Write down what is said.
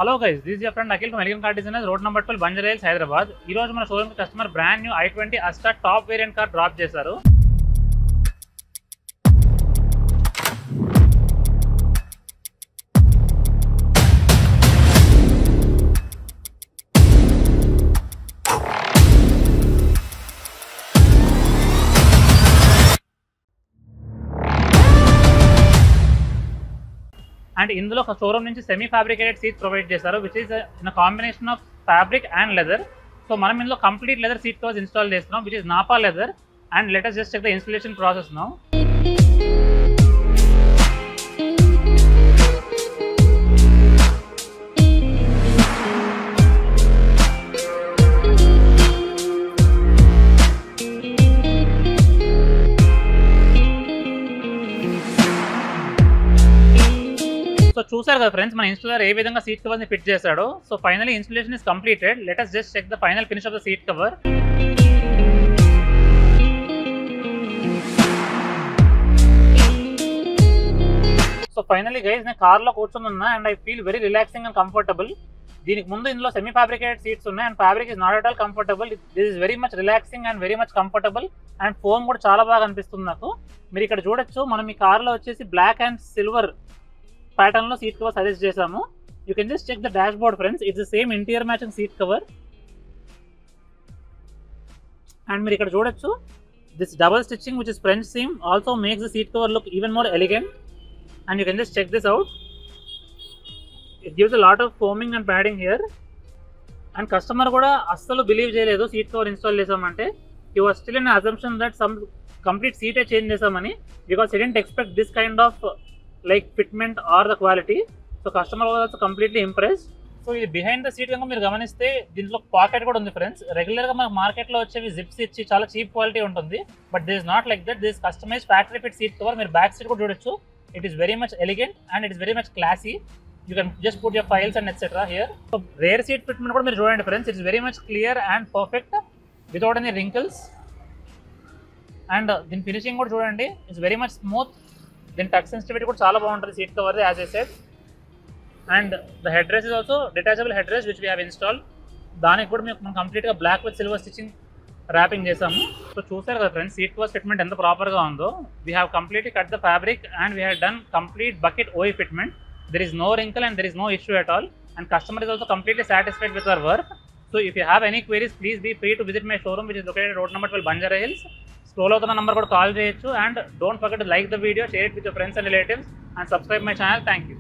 Hello guys, this is your friend Akhil from Elegant Car Designers, road number 12, Banjara Hills, Hyderabad. ఈ రోజు మన showroom customer brand new i20 Astra top variant car drop చేశారు. And ఇందులో showroom నుంచి semi fabricated seat provide చేశారు, which is in combination of fabric and leather. So మనం ఇందులో complete leather seat covers install చేస్తున్నాం, which is nappa leather. And let us just check the installation process now. So చూసారు కదా friends, మన installer ఏ విధంగా seat cover ని fit చేశాడో. So finally installation is completed. Let us just check the final finish of the seat cover. So finally guys, నేను car లో కూర్చొని ఉన్నా and I feel very relaxing and comfortable. దీనికి ముందు ఇందులో సెమీ ఫ్యాబ్రికేటెడ్ సీట్స్ ఉన్నాయి and fabric is not at all comfortable. This is very much relaxing and very much comfortable. And foam కూడా చాలా బాగా అనిపిస్తుంది నాకు. మీరు ఇక్కడ చూడొచ్చు, మనం ఈ కార్లో వచ్చేసి బ్లాక్ అండ్ సిల్వర్ ప్యాటర్న్ లో సీట్ కవర్ సజెస్ట్ చేసాము. You can just check the dashboard friends, it's the same interior matching seat cover. And మీరు ఇక్కడ చూడొచ్చు, this double stitching which is French seam also makes the seat cover look even more elegant. And you can just check this out, it gives a lot of foaming and padding here. And customer కూడా అస్సలు believe చేయలేదు seat cover install చేసామంటే. He was still in assumption that some complete సీటే change చేసామని, because he didn't expect this kind of like fitment or the quality. So customer was also completely impressed. So ఇది behind the seat కనుక మీరు గమనిస్తే దీంట్లో pocket కూడా ఉంది friends. రెగ్యులర్గా మనకు మార్కెట్లో వచ్చేవి జిప్స్ ఇచ్చి చాలా చీప్ క్వాలిటీ ఉంటుంది, but this not like that. This customize factory fit seat cover. మీరు బ్యాక్ సీట్ కూడా చూడొచ్చు, it is very much elegant and it is very much classy. You can just put your files and etcetera here. So rear seat fitment కూడా మీరు చూడండి friends, it's very much clear and perfect without any wrinkles. And దీని finishing కూడా చూడండి, it's very much smooth. దీని touch sensitivity కూడా చాలా బాగుంటుంది seat cover as I said. And the head rest is also detachable head rest which we have install. దానికి కూడా మనం కంప్లీట్గా black with silver stitching wrapping చేసాము. సో చూసారు కదా ఫ్రెండ్స్, సీట్ కవర్ ఫిట్మెంట్ ఎంత ప్రాపర్గా ఉందో. We have completely cut the fabric and we have done complete bucket ఓయి fitment. There is no wrinkle and there is no issue at all. And customer is also completely satisfied with our work. So if you have any queries, please be free to visit my showroom which is located at road number 12, Banjara Hills. Scroll అవుతున్న number కూడా call చేయొచ్చు. And don't forget to like the video, share it with your friends and relatives and subscribe my channel. Thank you.